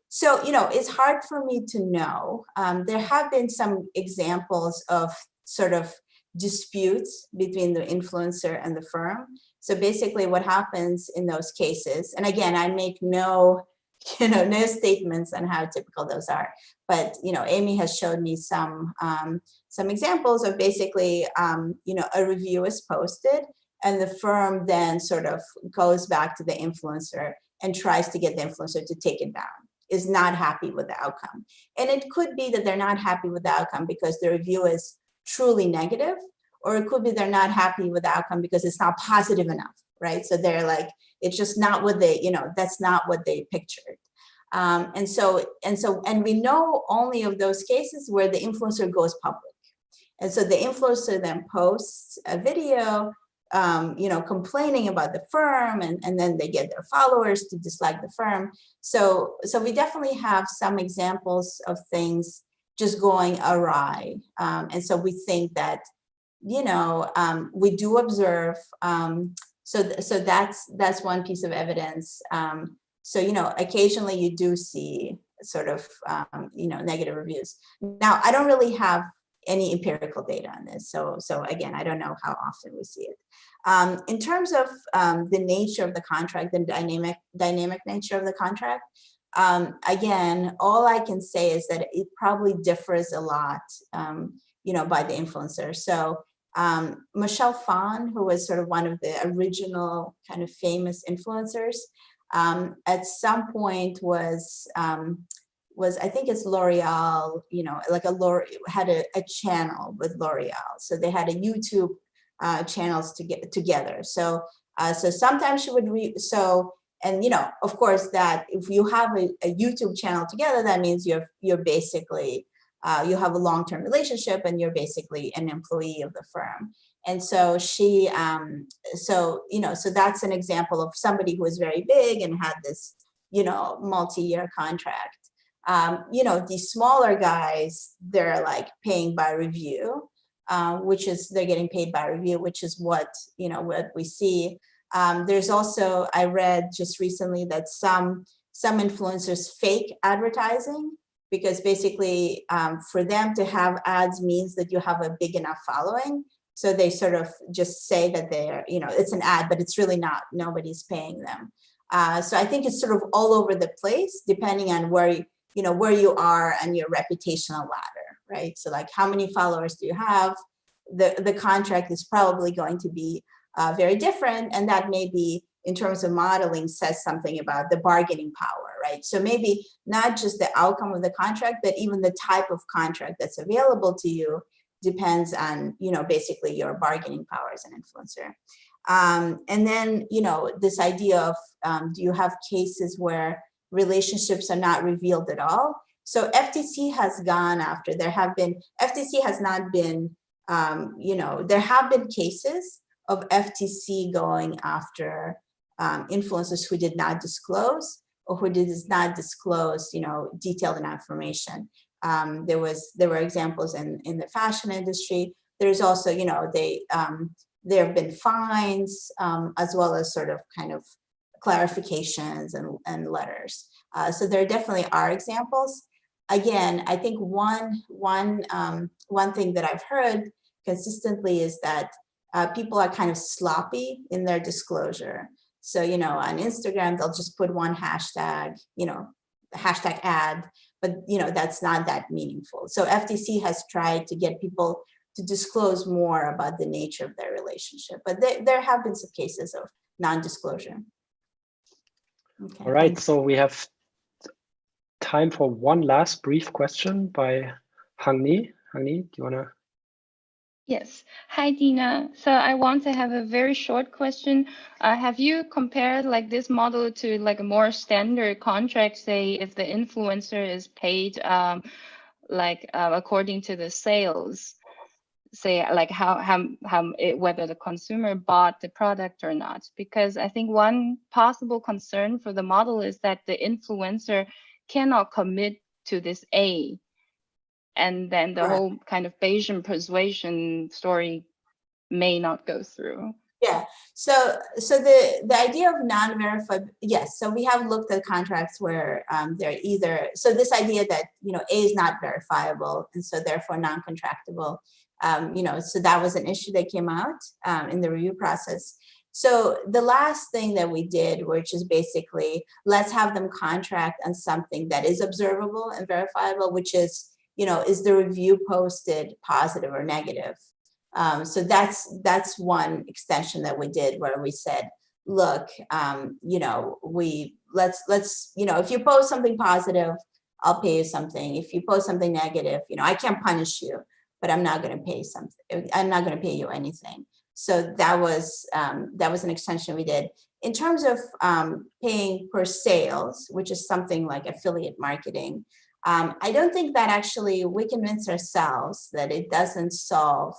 So, it's hard for me to know. There have been some examples of sort of disputes between the influencer and the firm. So basically what happens in those cases, and again, I make no statements on how typical those are, but, Amy has showed me some examples of basically, a review is posted and the firm then sort of goes back to the influencer and tries to get the influencer to take it down, is not happy with the outcome. And it could be that they're not happy with the outcome because the review is truly negative, or it could be they're not happy with the outcome because it's not positive enough, right? So they're like, it's just not what they, that's not what they pictured. And we know only of those cases where the influencer goes public. And so the influencer then posts a video, complaining about the firm, and then they get their followers to dislike the firm. So we definitely have some examples of things just going awry. And so we think that, we do observe. So that's one piece of evidence. So, occasionally you do see sort of, negative reviews. Now, I don't really have any empirical data on this. So again, I don't know how often we see it. In terms of the nature of the contract, the dynamic nature of the contract, again, all I can say is that it probably differs a lot, by the influencer. So Michelle Phan, who was sort of one of the original kind of famous influencers, at some point was I think it's L'Oreal, had a channel with L'Oreal. So they had a YouTube channels to get together. So sometimes she would and of course that if you have a YouTube channel together, that means you're basically you have a long-term relationship and you're basically an employee of the firm. And so she, so that's an example of somebody who was very big and had this, multi-year contract. These smaller guys, they're like paying by review, they're getting paid by review, which is what we see. There's also, I read just recently that some influencers fake advertising, because basically for them to have ads means that you have a big enough following. So they sort of just say that they're, it's an ad, but it's really not, nobody's paying them. So I think it's sort of all over the place, depending on where you are and your reputational ladder, right? So like how many followers do you have? The contract is probably going to be very different, and that maybe in terms of modeling says something about the bargaining power, right? So maybe not just the outcome of the contract, but even the type of contract that's available to you depends on, basically your bargaining power as an influencer. And then, this idea of, do you have cases where relationships are not revealed at all? So FTC has gone after, FTC has not been, there have been cases of FTC going after influencers who did not disclose or who did not disclose, detailed information. There were examples in the fashion industry. There's also, there have been fines, as well as sort of kind of clarifications and letters. So there definitely are examples. Again, I think one thing that I've heard consistently is that people are kind of sloppy in their disclosure. So, on Instagram, they'll just put one hashtag, hashtag ad, but, that's not that meaningful. So FTC has tried to get people to disclose more about the nature of their relationship, but there have been some cases of non-disclosure. Okay, all right, so we have time for one last brief question by Hangni. Hangni, do you want to? Yes. Hi, Dina. So I want to have a very short question. Have you compared like this model to like a more standard contract, say if the influencer is paid according to the sales, say like whether the consumer bought the product or not? Because I think one possible concern for the model is that the influencer cannot commit to this A. And then the whole kind of Bayesian persuasion story may not go through. Yeah, so the idea of non-verified, yes, so we have looked at contracts where they're either, so this idea that, A is not verifiable and so therefore non-contractable, so that was an issue that came out in the review process. So the last thing that we did, which is basically, let's have them contract on something that is observable and verifiable, which is, is the review posted positive or negative? So that's one extension that we did where we said, look, if you post something positive, I'll pay you something. If you post something negative, I can't punish you, but I'm not going to pay something. I'm not going to pay you anything. So that was an extension we did. In terms of paying per sales, which is something like affiliate marketing, I don't think that actually we convince ourselves that it doesn't solve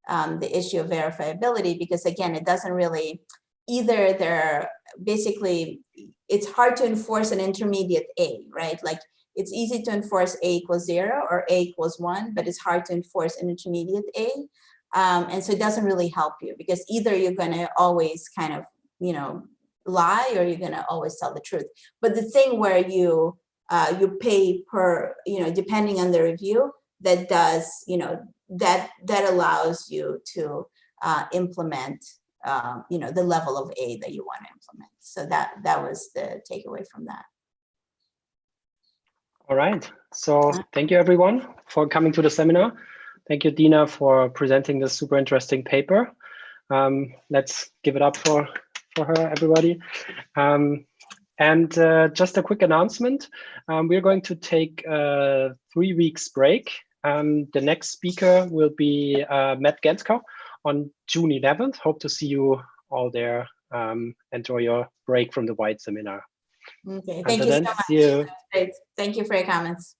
the issue of verifiability, because again, it doesn't really, it's hard to enforce an intermediate A, right? Like it's easy to enforce A equals 0 or A equals 1, but it's hard to enforce an intermediate A. And so it doesn't really help you, because either you're going to always kind of, lie, or you're going to always tell the truth. But the thing where you pay per, depending on the review, that does, that allows you to implement, the level of A that you want to implement. So that was the takeaway from that. All right. So thank you everyone for coming to the seminar. Thank you, Dina, for presenting this super interesting paper. Let's give it up for her, everybody. And just a quick announcement. We're going to take a 3 weeks break. The next speaker will be Matt Gentzkow on June 11th. Hope to see you all there. Enjoy your break from the White seminar. Okay, thank you so much. See you. Great. Thank you for your comments.